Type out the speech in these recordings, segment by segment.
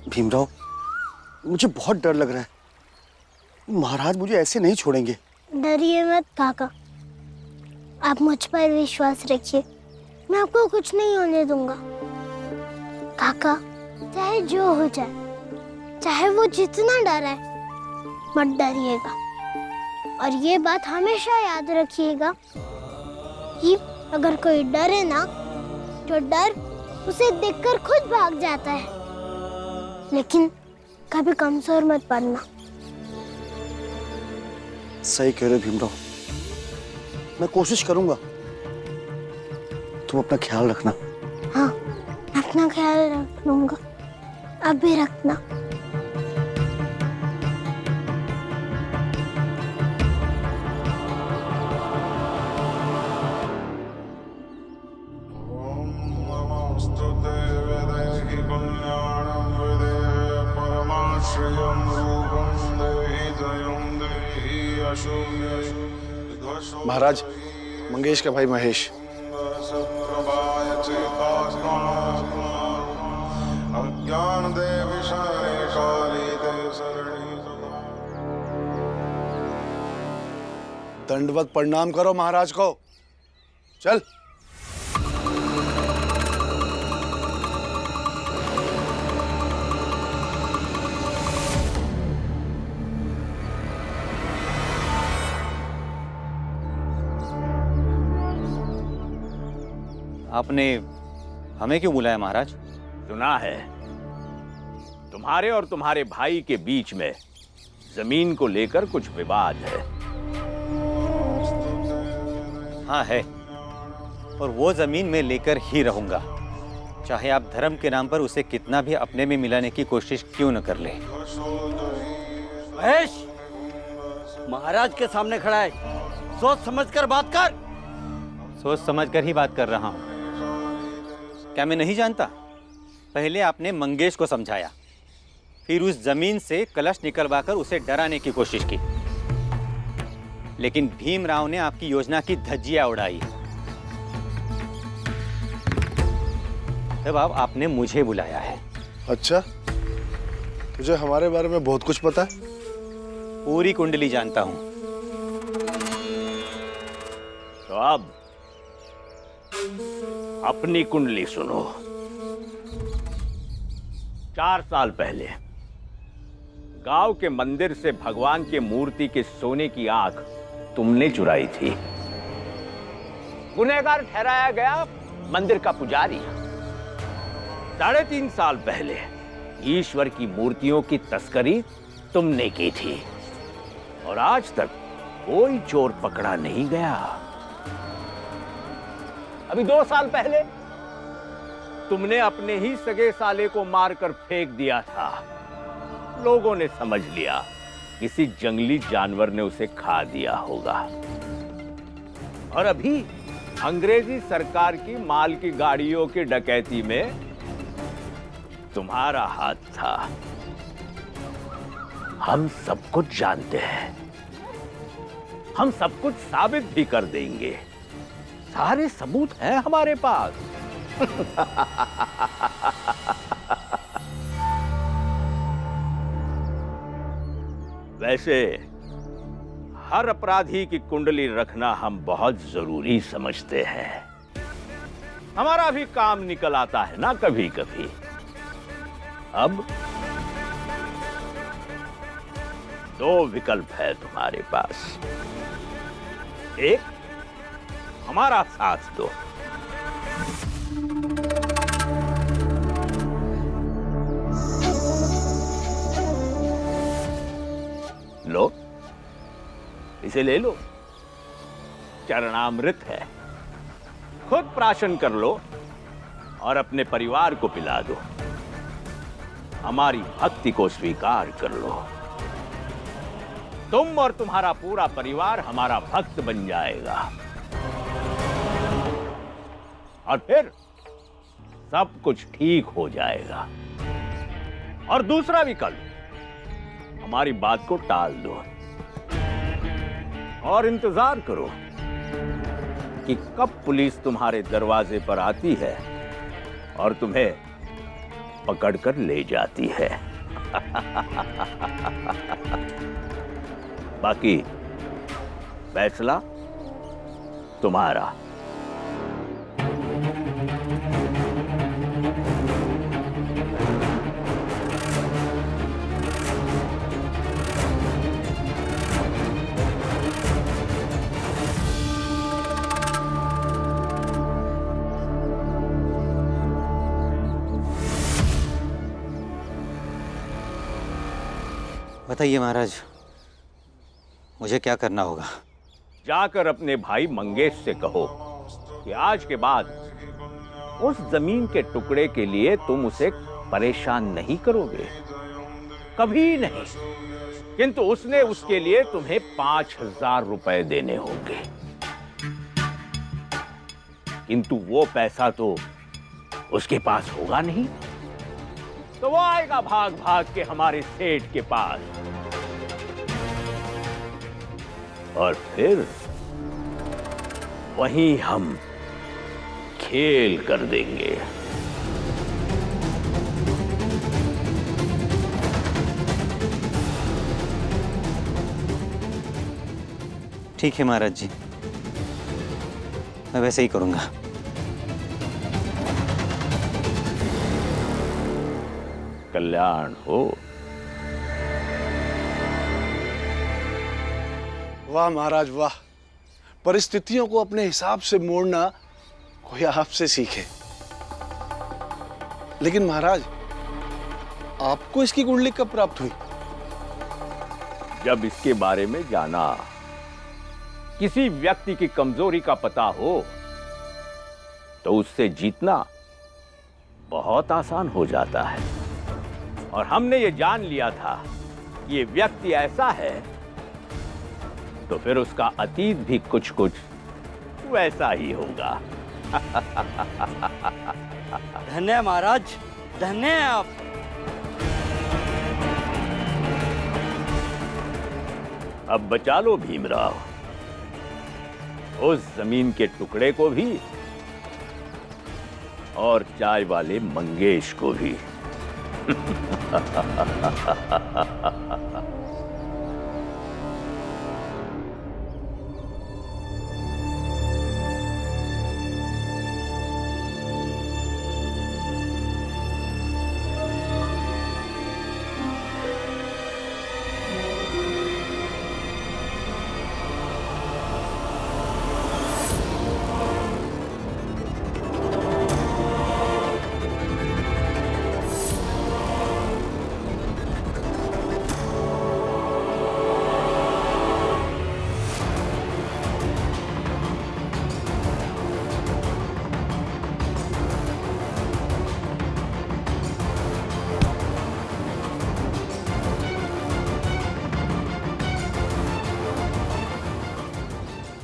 भीमराव, मुझे बहुत डर लग रहा है। महाराज मुझे ऐसे नहीं छोड़ेंगे। डरिए मत काका, आप मुझ पर विश्वास रखिए, मैं आपको कुछ नहीं होने दूंगा। काका, चाहे जो हो जाए, चाहे वो जितना डरे, मत डरिएगा। और ये बात हमेशा याद रखिएगा कि अगर कोई डरे ना, तो डर उसे देखकर खुद भाग जाता है। लेकिन कभी कमजोर मत पड़ना। सही कह रहे हो भीमराव, मैं कोशिश करूंगा। तुम अपना ख्याल रखना। हाँ, अपना ख्याल रख लूंगा, अब भी रखना। महाराज, मंगेश का भाई महेश। दंडवत प्रणाम करो महाराज को। चल। आपने हमें क्यों बुलाया महाराज? सुना है तुम्हारे और तुम्हारे भाई के बीच में जमीन को लेकर कुछ विवाद है। हाँ है, और वो जमीन मैं लेकर ही रहूंगा, चाहे आप धर्म के नाम पर उसे कितना भी अपने में मिलाने की कोशिश क्यों न कर ले। महेश, महाराज के सामने खड़ा है, सोच समझकर बात कर। सोच समझकर ही बात कर रहा हूं। क्या मैं नहीं जानता? पहले आपने मंगेश को समझाया, फिर उस जमीन से कलश निकलवाकर उसे डराने की कोशिश की, लेकिन भीमराव ने आपकी योजना की धज्जियां उड़ाई। तब अब आपने मुझे बुलाया है। अच्छा, तुझे हमारे बारे में बहुत कुछ पता है? पूरी कुंडली जानता हूं। तो अब अपनी कुंडली सुनो। 4 साल पहले गांव के मंदिर से भगवान के मूर्ति के सोने की आंख तुमने चुराई थी। गुनहगार ठहराया गया मंदिर का पुजारी। 3.5 साल पहले ईश्वर की मूर्तियों की तस्करी तुमने की थी, और आज तक कोई चोर पकड़ा नहीं गया। अभी 2 साल पहले तुमने अपने ही सगे साले को मारकर फेंक दिया था। लोगों ने समझ लिया किसी जंगली जानवर ने उसे खा दिया होगा। और अभी अंग्रेजी सरकार की माल की गाड़ियों की डकैती में तुम्हारा हाथ था। हम सब कुछ जानते हैं, हम सब कुछ साबित भी कर देंगे। सारे सबूत हैं हमारे पास। वैसे हर अपराधी की कुंडली रखना हम बहुत जरूरी समझते हैं। हमारा भी काम निकल आता है ना कभी कभी। अब 2 विकल्प है तुम्हारे पास। एक, हमारा साथ दो। लो, इसे ले लो, चरणामृत है। खुद प्राशन कर लो और अपने परिवार को पिला दो। हमारी भक्ति को स्वीकार कर लो। तुम और तुम्हारा पूरा परिवार हमारा भक्त बन जाएगा, और फिर सब कुछ ठीक हो जाएगा। और दूसरा विकल्प, हमारी बात को टाल दो और इंतजार करो कि कब पुलिस तुम्हारे दरवाजे पर आती है और तुम्हें पकड़कर ले जाती है। बाकी फैसला तुम्हारा। बताइए महाराज, मुझे क्या करना होगा? जाकर अपने भाई मंगेश से कहो कि आज के बाद उस जमीन के टुकड़े के लिए तुम उसे परेशान नहीं करोगे, कभी नहीं। किंतु उसने उसके लिए तुम्हें 5,000 रुपए देने होंगे। किंतु वो पैसा तो उसके पास होगा नहीं, तो वो आएगा भाग भाग के हमारे सेठ के पास, और फिर वहीं हम खेल कर देंगे। ठीक है महाराज जी, मैं वैसे ही करूंगा। कल्याण हो। वाह महाराज वाह, परिस्थितियों को अपने हिसाब से मोड़ना कोई आपसे सीखे। लेकिन महाराज, आपको इसकी कुंडली कब प्राप्त हुई? जब इसके बारे में जाना। किसी व्यक्ति की कमजोरी का पता हो तो उससे जीतना बहुत आसान हो जाता है, और हमने ये जान लिया था ये व्यक्ति ऐसा है, तो फिर उसका अतीत भी कुछ कुछ वैसा ही होगा। धन्य है महाराज, धन्य है आप। अब बचा लो भीमराव, उस जमीन के टुकड़े को भी और चाय वाले मंगेश को भी।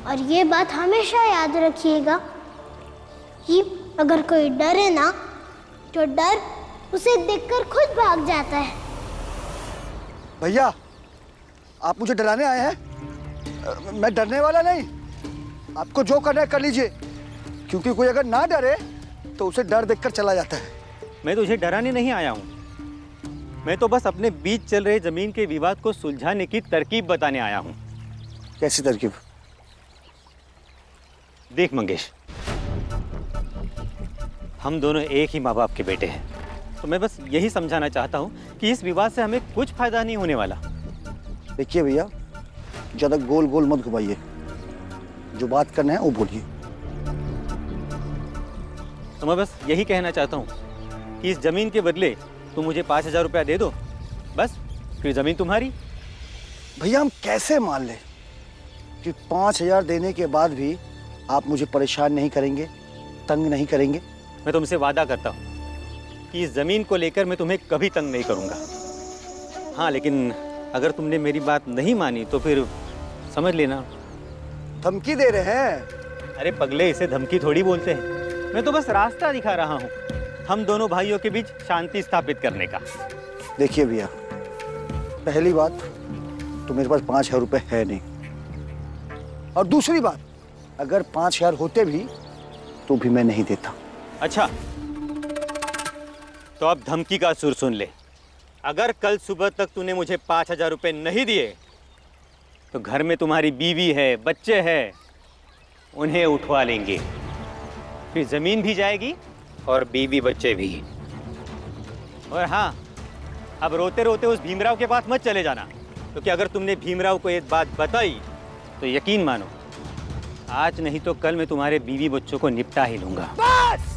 और ये बात हमेशा याद रखिएगा कि अगर कोई डरे ना, तो डर उसे देखकर खुद भाग जाता है। भैया, आप मुझे डराने आए हैं? मैं डरने वाला नहीं। आपको जो करना है कर लीजिए, क्योंकि कोई अगर ना डरे तो उसे डर देखकर चला जाता है। मैं तुझे डराने नहीं आया हूँ, मैं तो बस अपने बीच चल रहे जमीन के विवाद को सुलझाने की तरकीब बताने आया हूँ। कैसी तरकीब? देख मंगेश, हम दोनों एक ही माँ बाप के बेटे हैं, तो मैं बस यही समझाना चाहता हूँ कि इस विवाद से हमें कुछ फायदा नहीं होने वाला। देखिए भैया, ज्यादा गोल गोल मत घुमाइए, जो बात करना है वो बोलिए। तो मैं बस यही कहना चाहता हूँ कि इस जमीन के बदले तुम मुझे 5,000 रुपया दे दो, बस फिर जमीन तुम्हारी। भैया, हम कैसे मान लें कि 5,000 देने के बाद भी आप मुझे परेशान नहीं करेंगे, तंग नहीं करेंगे? मैं तुमसे वादा करता हूँ कि इस जमीन को लेकर मैं तुम्हें कभी तंग नहीं करूँगा। हाँ, लेकिन अगर तुमने मेरी बात नहीं मानी तो फिर समझ लेना। धमकी दे रहे हैं? अरे पगले, इसे धमकी थोड़ी बोलते हैं, मैं तो बस रास्ता दिखा रहा हूँ हम दोनों भाइयों के बीच शांति स्थापित करने का। देखिए भैया, पहली बात तो मेरे पास 5,000 रुपये है नहीं, और दूसरी बात, अगर 5,000 होते भी तो भी मैं नहीं देता। अच्छा, तो अब धमकी का सुर सुन ले। अगर कल सुबह तक तूने मुझे 5,000 रुपये नहीं दिए तो घर में तुम्हारी बीवी है, बच्चे हैं, उन्हें उठवा लेंगे। फिर ज़मीन भी जाएगी और बीवी बच्चे भी। और हाँ, अब रोते रोते उस भीमराव के पास मत चले जाना, क्योंकि अगर तुमने भीमराव को एक बात बताई तो यकीन मानो, आज नहीं तो कल मैं तुम्हारे बीवी बच्चों को निपटा ही लूंगा। बस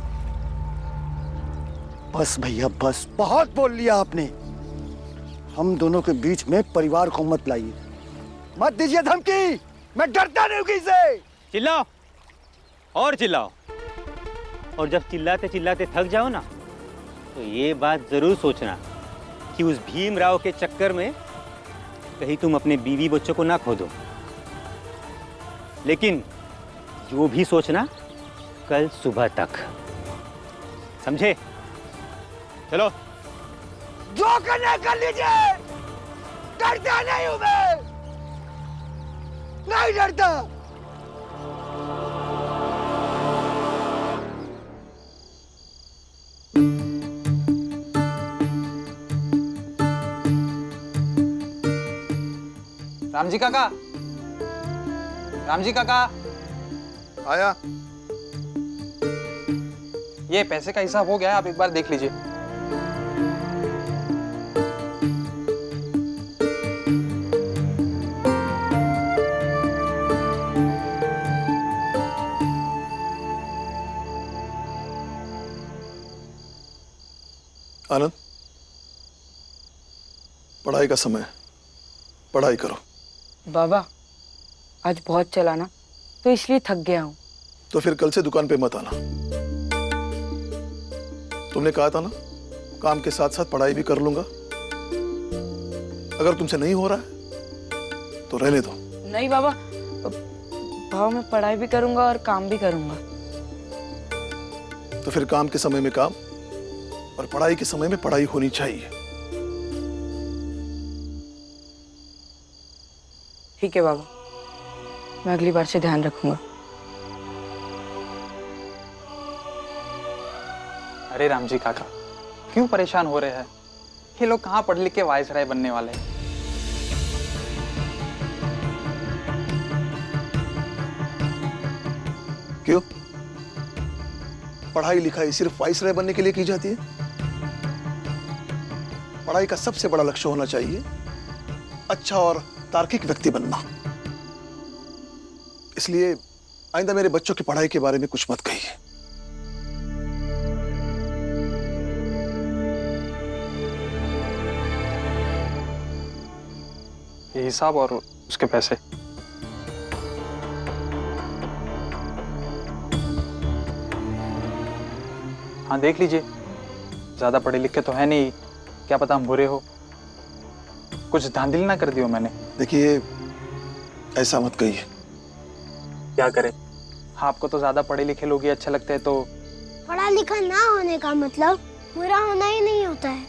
बस भैया बस, बहुत बोल लिया आपने। हम दोनों के बीच में परिवार को मत लाइए, मत दीजिए धमकी। मैं डरता नहीं हूं किसी से। चिल्लाओ और चिल्लाओ, और जब चिल्लाते चिल्लाते थक जाओ ना, तो ये बात जरूर सोचना कि उस भीमराव के चक्कर में कहीं तुम अपने बीवी बच्चों को ना खो दो। लेकिन जो भी सोचना कल सुबह तक, समझे? चलो। जो करना कर लीजिए, डरता नहीं हूं मैं, नहीं डरता। रामजी काका, रामजी काका, आया। ये पैसे का हिसाब हो गया है, आप एक बार देख लीजिए। आनंद, पढ़ाई का समय है, पढ़ाई करो। बाबा आज बहुत चला ना, तो इसलिए थक गया हूँ। तो फिर कल से दुकान पे मत आना। तुमने कहा था ना, काम के साथ साथ पढ़ाई भी कर लूंगा। अगर तुमसे नहीं हो रहा है तो रहने दो। नहीं बाबा, भाव मैं पढ़ाई भी करूंगा और काम भी करूंगा। तो फिर काम के समय में काम और पढ़ाई के समय में पढ़ाई होनी चाहिए। ठीक है बाबा, मैं अगली बार से ध्यान रखूंगा। अरे रामजी काका, क्यों परेशान हो रहे हैं? ये लोग कहाँ पढ़ लिख के वायसराय बनने वाले हैं। क्यों? पढ़ाई लिखाई सिर्फ वाइसराय बनने के लिए की जाती है? पढ़ाई का सबसे बड़ा लक्ष्य होना चाहिए अच्छा और तार्किक व्यक्ति बनना। इसलिए आइंदा मेरे बच्चों की पढ़ाई के बारे में कुछ मत कहिए। ये हिसाब और उसके पैसे। हाँ देख लीजिए, ज्यादा पढ़े लिखे तो है नहीं, क्या पता हम बुरे हो, कुछ धांधली ना कर दियो मैंने। देखिए, ऐसा मत कहिए। क्या करें, आपको तो ज्यादा पढ़े लिखे लोग ही अच्छे लगते हैं। तो पढ़ा लिखा ना होने का मतलब बुरा होना ही नहीं होता है।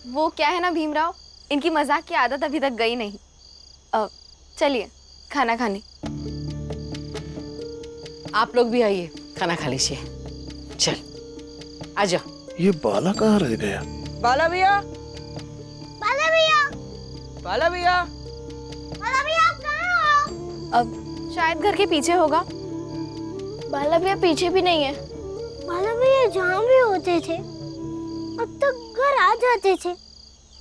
वो क्या है ना भीमराव, इनकी मजाक की आदत अभी तक गई नहीं। चलिए खाना खाने। आप लोग भी आइए, खाना खा लीजिए। चल आजा। ये बाला कहाँ रह गया? बाला भैया, बाला भैया, बाला भैया, बाला भैया आप कहाँ हो? अब शायद घर के पीछे होगा। बाला भैया पीछे भी नहीं है। बाला भैया जहाँ भी होते थे अब तक घर आ जाते थे,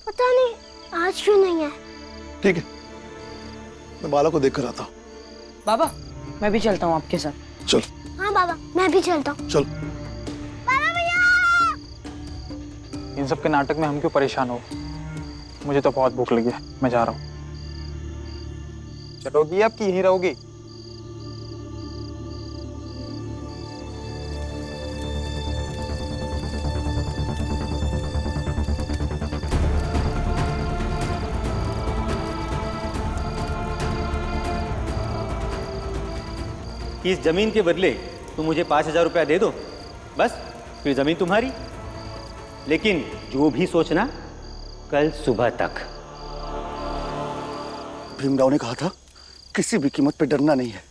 पता नहीं आज क्यों नहीं है। ठीक है, मैं बाला को देख कर आता हूँ। बाबा मैं भी चलता हूँ आपके साथ। चल। हाँ बाबा, मैं भी चलता हूँ। चल। बाला भैया! इन सब के नाटक में हम क्यों परेशान हो? मुझे तो बहुत भूख लगी है, मैं जा रहा हूँ। चलोगी अब कि यहीं रहोगी? इस जमीन के बदले तुम मुझे 5,000 रुपया दे दो, बस फिर जमीन तुम्हारी। लेकिन जो भी सोचना कल सुबह तक। भीमराव ने कहा था किसी भी कीमत पे डरना नहीं है।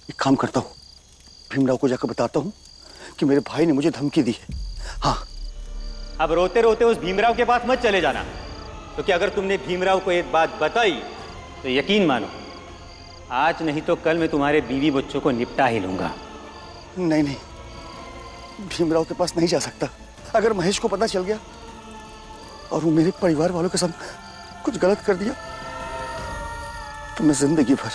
एक काम करता हूँ, भीमराव को जाकर बताता हूँ कि मेरे भाई ने मुझे धमकी दी है। हाँ। अब रोते रोते उस भीमराव के पास मत चले जाना, क्योंकि अगर तुमने भीमराव को एक बात बताई तो यकीन मानो, आज नहीं तो कल मैं तुम्हारे बीवी बच्चों को निपटा ही लूंगा। नहीं नहीं, भीमराव के पास नहीं जा सकता। अगर महेश को पता चल गया और वो मेरे परिवार वालों के साथ कुछ गलत कर दिया तो मैं जिंदगी भर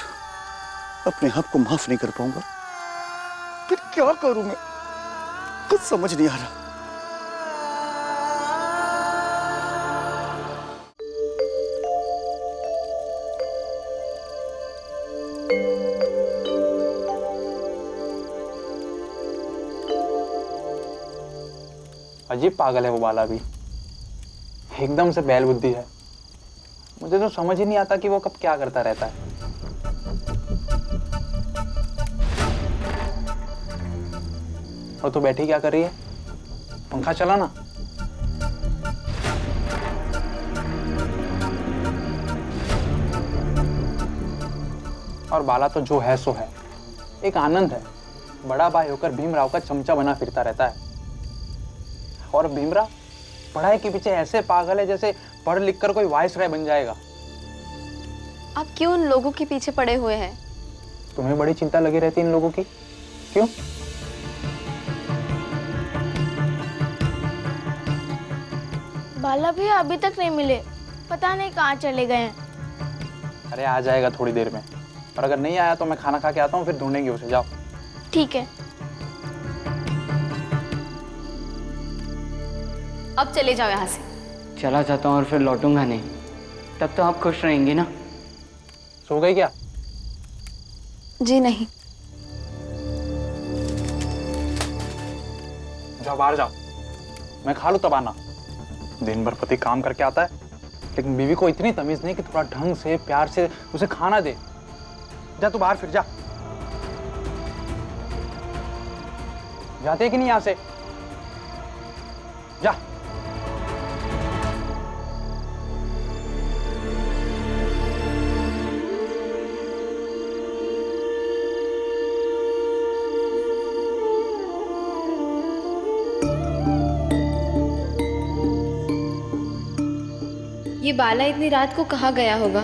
अपने आप को माफ नहीं कर पाऊंगा। फिर क्या करूं मैं, कुछ समझ नहीं आ रहा। अजीब पागल है वो बाला भी, एकदम से बैल बुद्धि है। मुझे तो समझ ही नहीं आता कि वो कब क्या करता रहता है। और तू बैठी क्या कर रही है? पंखा चला ना। और बाला तो जो है सो है, एक आनंद है। बड़ा भाई होकर भीमराव का चमचा बना फिरता रहता है। और भीमराव पढ़ाई के पीछे ऐसे पागल है जैसे पढ़ लिख कर कोई वाइसराय बन जाएगा। आप क्यों उन लोगों के पीछे पड़े हुए हैं? तुम्हें बड़ी चिंता लगी रहती है इन लोगों की, क्यों? बाला भैया अभी तक नहीं मिले, पता नहीं कहाँ चले गए हैं। अरे आ जाएगा थोड़ी देर में, और अगर नहीं आया तो मैं खाना खा के आता हूँ, फिर ढूंढेंगे उसे। जाओ। ठीक है। अब चले जाओ यहाँ से। चला जाता हूँ और फिर लौटूंगा नहीं, तब तो आप खुश रहेंगे ना? सो गई क्या? जी नहीं। जाओ बाहर जाओ, मैं खा लूँ तब आना। दिन भर पति काम करके आता है, लेकिन बीवी को इतनी तमीज नहीं कि थोड़ा ढंग से प्यार से उसे खाना दे। जा तू बाहर, फिर जा। जाते कि नहीं यहां से? जा। ये बाला इतनी रात को कहाँ गया होगा?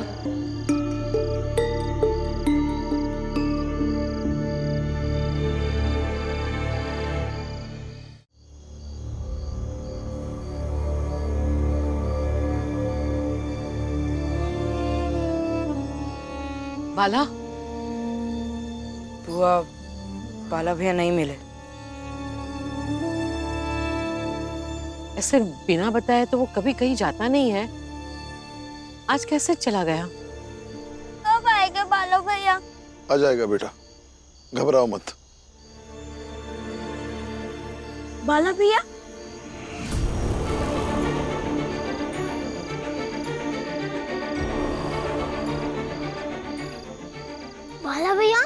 बाला, बुआ, बाला भैया नहीं मिले। ऐसे बिना बताए तो वो कभी कहीं जाता नहीं है, आज कैसे चला गया? कब आएगा बाला भैया? आ जाएगा बेटा, घबराओ मत। बाला भैया? बाला भैया?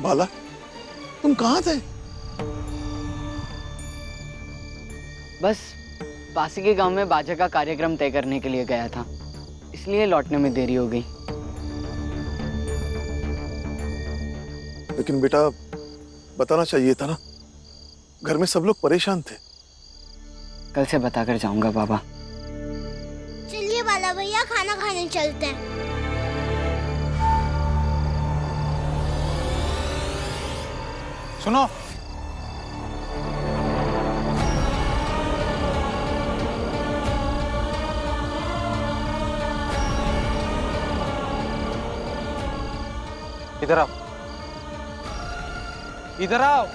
बाला, तुम कहाँ थे? बस पासी के गांव में बाजा का कार्यक्रम तय करने के लिए गया था, इसलिए लौटने में देरी हो गई। लेकिन बेटा बताना चाहिए था ना, घर में सब लोग परेशान थे। कल से बताकर जाऊंगा बाबा। चलिए बाला भैया, खाना खाने चलते हैं। सुनो, इधर आओ, इधर आओ।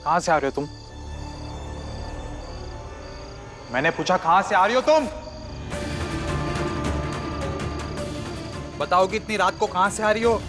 कहां से आ रहे हो तुम? मैंने पूछा कहां से आ रही हो तुम? बताओ कि इतनी रात को कहां से आ रही हो?